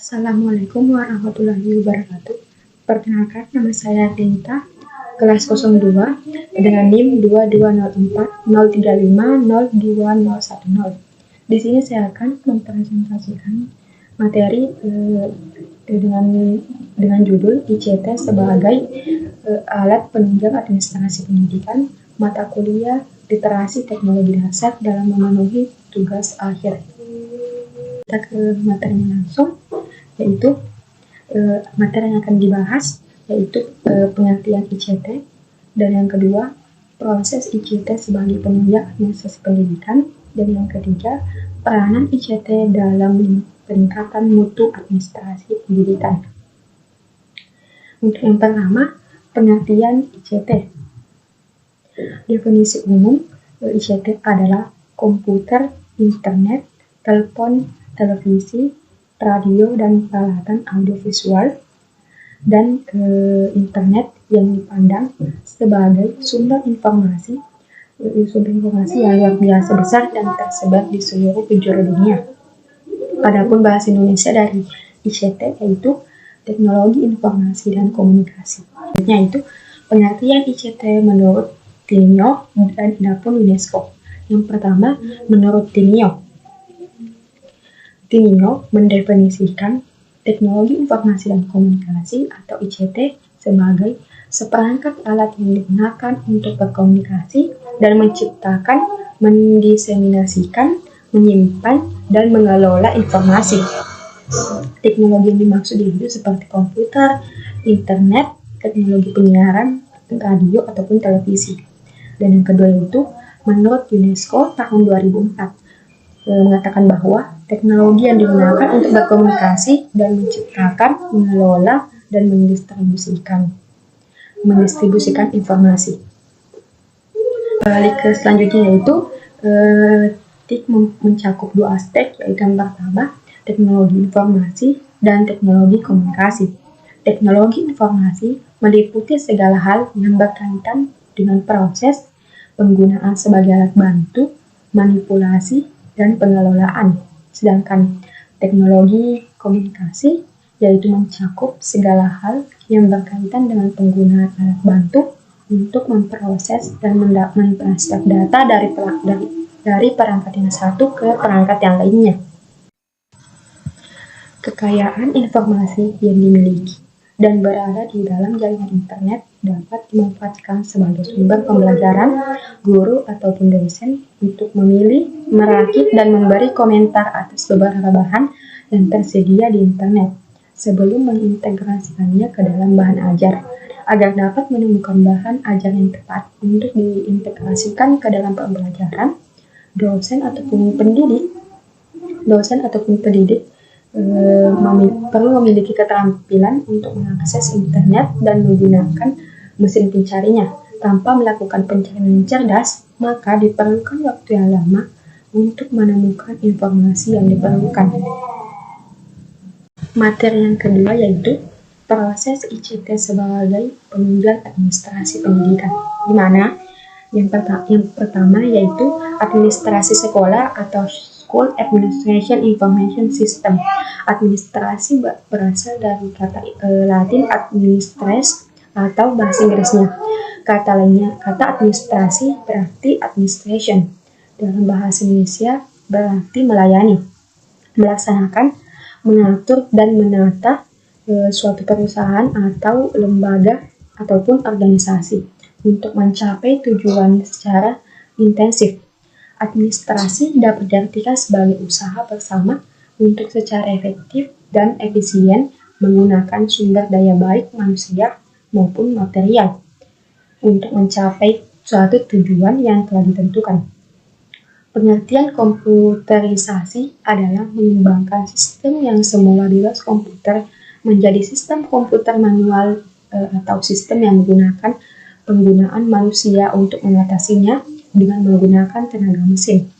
Assalamualaikum warahmatullahi wabarakatuh. Perkenalkan, nama saya Dinta, kelas 02 dengan NIM 220403502010. Di sini saya akan mempresentasikan materi dengan judul ICT sebagai alat penunjang administrasi pendidikan, mata kuliah literasi teknologi dasar dalam memenuhi tugas akhir. Kita ke materinya langsung, yaitu materi yang akan dibahas yaitu pengertian ICT, dan yang kedua proses ICT sebagai penunjang administrasi pendidikan, dan yang ketiga peranan ICT dalam peningkatan mutu administrasi pendidikan. Untuk yang pertama, pengertian ICT. Definisi umum, ICT adalah komputer, internet, telepon, televisi, radio, dan peralatan audiovisual, dan internet yang dipandang sebagai sumber informasi yang luar biasa besar dan tersebar di seluruh penjuru dunia. Adapun bahasa Indonesia dari ICT yaitu teknologi informasi dan komunikasi. Yaitu pengertian ICT menurut Tinio dan Adapun UNESCO. Yang pertama, menurut Tinio mendefinisikan teknologi informasi dan komunikasi atau ICT sebagai seperangkat alat yang digunakan untuk berkomunikasi dan menciptakan, mendiseminasikan, menyimpan, dan mengelola informasi. Teknologi yang dimaksud itu seperti komputer, internet, teknologi penyiaran, radio, ataupun televisi. Dan yang kedua itu, menurut UNESCO tahun 2004, mengatakan bahwa teknologi yang digunakan untuk berkomunikasi dan menciptakan, mengelola, dan mendistribusikan informasi. Balik ke selanjutnya yaitu TIC mencakup dua aspek, yaitu yang pertama teknologi informasi dan teknologi komunikasi. Teknologi informasi meliputi segala hal yang berkaitan dengan proses, penggunaan sebagai alat bantu, manipulasi, dan pengelolaan. Sedangkan teknologi komunikasi yaitu mencakup segala hal yang berkaitan dengan penggunaan alat bantu untuk memproses dan mentransfer data dari perangkat yang satu ke perangkat yang lainnya. Kekayaan informasi yang dimiliki dan berada di dalam jaringan internet dapat dimanfaatkan sebagai sumber pembelajaran guru ataupun dosen untuk memilih, merakit, dan memberi komentar atas beberapa bahan yang tersedia di internet sebelum mengintegrasikannya ke dalam bahan ajar, agar dapat menemukan bahan ajar yang tepat untuk diintegrasikan ke dalam pembelajaran. Dosen ataupun pendidik perlu memiliki keterampilan untuk mengakses internet dan menggunakan mesin pencarinya. Tanpa melakukan pencarian yang cerdas, maka diperlukan waktu yang lama untuk menemukan informasi yang diperlukan. Materi yang kedua yaitu proses ICT sebagai penunjang administrasi pendidikan, di mana yang pertama yaitu administrasi sekolah atau School Administration Information System. Administrasi berasal dari kata Latin administres atau bahasa Inggrisnya. Kata administrasi berarti administration. Dalam bahasa Indonesia berarti melayani, melaksanakan, mengatur, dan menata suatu perusahaan atau lembaga ataupun organisasi untuk mencapai tujuan secara intensif. Administrasi dapat diartikan sebagai usaha bersama untuk secara efektif dan efisien menggunakan sumber daya baik manusia maupun material untuk mencapai suatu tujuan yang telah ditentukan. Pengertian komputerisasi adalah mengembangkan sistem yang semula di atas komputer menjadi sistem komputer manual atau sistem yang menggunakan penggunaan manusia untuk mengatasinya dengan menggunakan tenaga mesin.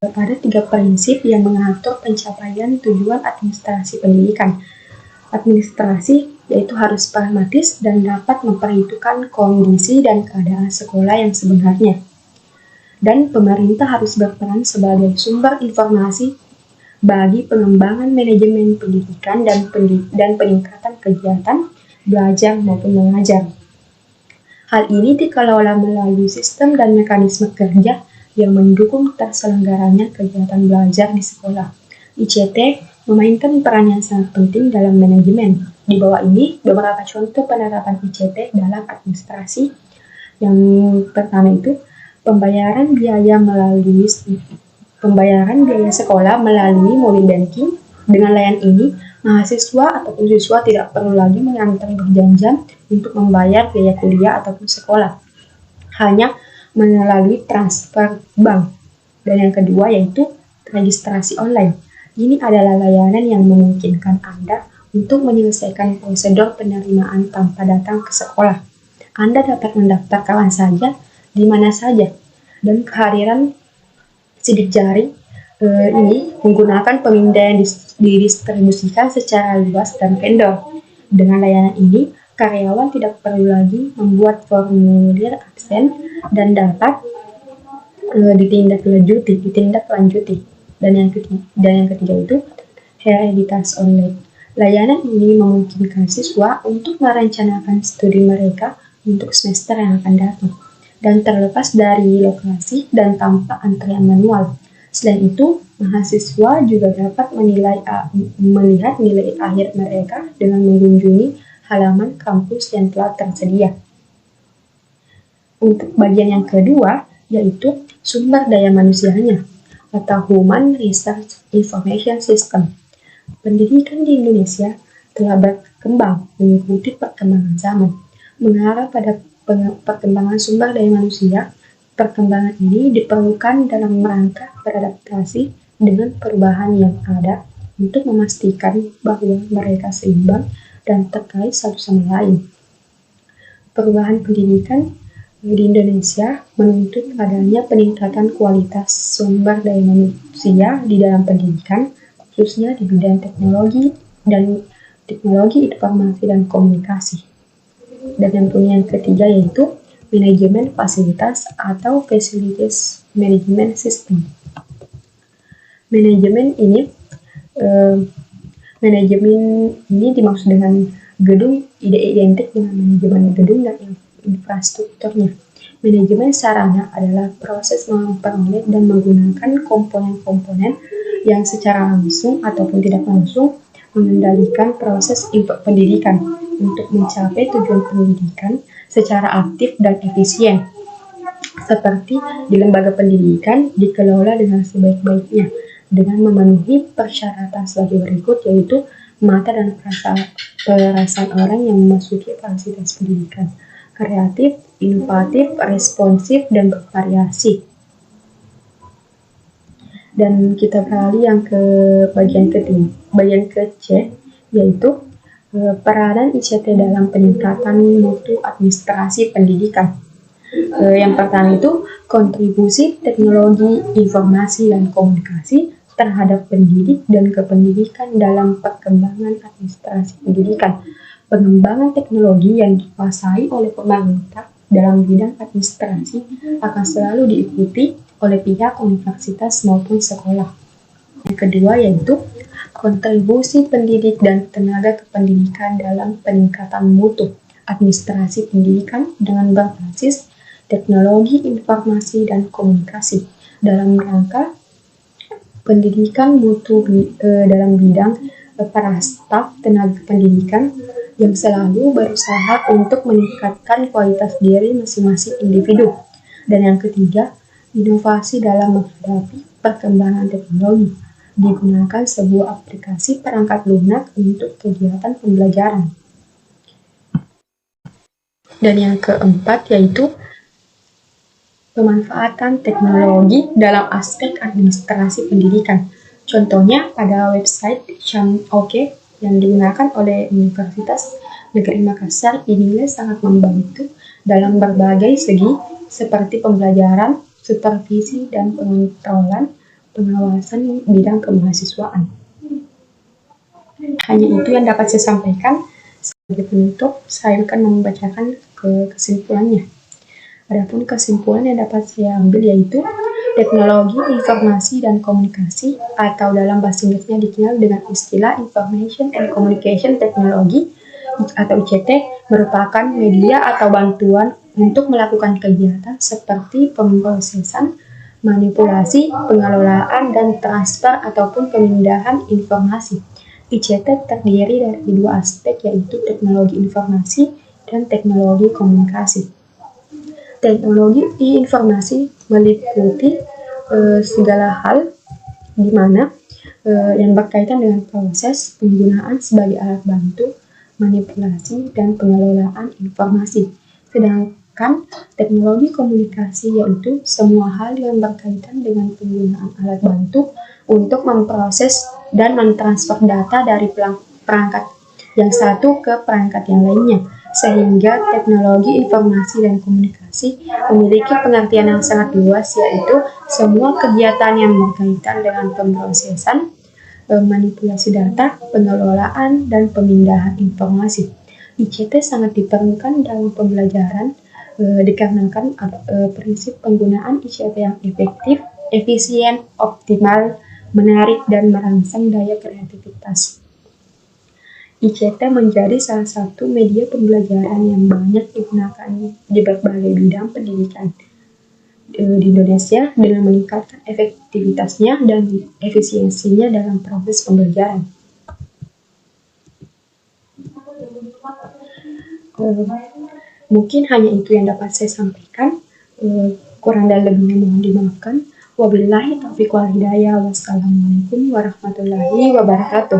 Ada 3 prinsip yang mengatur pencapaian tujuan administrasi pendidikan. Administrasi yaitu harus pragmatis dan dapat memperhitungkan kondisi dan keadaan sekolah yang sebenarnya. Dan pemerintah harus berperan sebagai sumber informasi bagi pengembangan manajemen pendidikan dan peningkatan kegiatan belajar maupun mengajar. Hal ini dikelola melalui sistem dan mekanisme kerja yang mendukung terselenggaranya kegiatan belajar di sekolah. ICT memainkan peran yang sangat penting dalam manajemen. Di bawah ini beberapa contoh penerapan ICT dalam administrasi. Yang pertama itu pembayaran biaya sekolah melalui mobile banking. Dengan layanan ini, mahasiswa ataupun siswa tidak perlu lagi mengantri berjam-jam untuk membayar biaya kuliah ataupun sekolah, hanya melalui transfer bank. Dan yang kedua yaitu registrasi online. Ini adalah layanan yang memungkinkan Anda untuk menyelesaikan prosedur penerimaan tanpa datang ke sekolah. Anda dapat mendaftar kapan saja, di mana saja, dan kehadiran sidik jari ini menggunakan pemindaian yang didistribusikan secara luas dan vendor. Dengan layanan ini, karyawan tidak perlu lagi membuat formulir absen dan dapat ditindaklanjuti. Dan yang ketiga itu hereditas online. Layanan ini memungkinkan siswa untuk merencanakan studi mereka untuk semester yang akan datang dan terlepas dari lokasi dan tanpa antrian manual. Selain itu, mahasiswa juga dapat melihat nilai akhir mereka dengan mengunjungi halaman kampus yang telah tersedia. Untuk bagian yang kedua, yaitu sumber daya manusianya atau Human Research Information System. Pendidikan di Indonesia telah berkembang mengikuti perkembangan zaman, mengarah pada perkembangan sumber daya manusia. Perkembangan ini diperlukan dalam rangka beradaptasi dengan perubahan yang ada untuk memastikan bahwa mereka seimbang dan terkait satu sama lain. Perubahan pendidikan di Indonesia menuntut adanya peningkatan kualitas sumber daya manusia di dalam pendidikan, khususnya di bidang teknologi informasi dan komunikasi. Dan yang ketiga yaitu manajemen fasilitas atau Facilities Management System. Manajemen ini dimaksud dengan gedung identik dengan manajemen gedung dan infrastrukturnya. Manajemen sarana adalah proses memperoleh dan menggunakan komponen-komponen yang secara langsung ataupun tidak langsung mengendalikan proses pendidikan untuk mencapai tujuan pendidikan secara aktif dan efisien. Seperti di lembaga pendidikan dikelola dengan sebaik-baiknya dengan memenuhi persyaratan sebagai berikut, yaitu mata dan perasaan orang yang memasuki fasilitas pendidikan: kreatif, inovatif, responsif, dan bervariasi. Dan kita beralih yang ke bagian ke-C, yaitu peranan ICT dalam peningkatan mutu administrasi pendidikan. Yang pertama itu kontribusi teknologi informasi dan komunikasi terhadap pendidik dan kependidikan dalam perkembangan administrasi pendidikan. Pengembangan teknologi yang dikuasai oleh pemerintah dalam bidang administrasi akan selalu diikuti oleh pihak universitas maupun sekolah. Yang kedua yaitu kontribusi pendidik dan tenaga kependidikan dalam peningkatan mutu administrasi pendidikan dengan berbasis teknologi informasi dan komunikasi dalam rangka pendidikan mutu dalam bidang para staf tenaga pendidikan yang selalu berusaha untuk meningkatkan kualitas diri masing-masing individu. Dan yang ketiga, inovasi dalam menghadapi perkembangan teknologi. Digunakan sebuah aplikasi perangkat lunak untuk kegiatan pembelajaran. Dan yang keempat yaitu pemanfaatan teknologi dalam aspek administrasi pendidikan. Contohnya pada website Syam.OK yang digunakan oleh Universitas Negeri Makassar dinilai sangat membantu dalam berbagai segi seperti pembelajaran, supervisi, dan pengawasan bidang kemahasiswaan. Hanya itu yang dapat saya sampaikan. Sebagai penutup, saya akan membacakan kesimpulannya. Adapun kesimpulan yang dapat saya ambil yaitu Teknologi informasi dan komunikasi atau dalam bahasa Inggrisnya dikenal dengan istilah Information and Communication Technology atau ICT merupakan media atau bantuan untuk melakukan kegiatan seperti pemrosesan, manipulasi, pengelolaan, dan transfer ataupun pemindahan informasi. ICT terdiri dari dua aspek yaitu teknologi informasi dan teknologi komunikasi. Teknologi informasi meliputi segala hal di mana yang berkaitan dengan proses penggunaan sebagai alat bantu, manipulasi, dan pengelolaan informasi. Sedangkan teknologi komunikasi yaitu semua hal yang berkaitan dengan penggunaan alat bantu untuk memproses dan mentransfer data dari perangkat yang satu ke perangkat yang lainnya, sehingga teknologi informasi dan komunikasi memiliki pengertian yang sangat luas, yaitu semua kegiatan yang berkaitan dengan pemrosesan, manipulasi data, pengelolaan, dan pemindahan informasi. ICT sangat diperlukan dalam pembelajaran dikarenakan prinsip penggunaan ICT yang efektif, efisien, optimal, menarik, dan merangsang daya kreativitas. ICT menjadi salah satu media pembelajaran yang banyak digunakan di berbagai bidang pendidikan di Indonesia dengan meningkatkan efektivitasnya dan efisiensinya dalam proses pembelajaran. Mungkin hanya itu yang dapat saya sampaikan. Kurang dan lebihnya mohon dimaafkan. Wabillahi taufiq wal hidayah. Wassalamualaikum warahmatullahi wabarakatuh.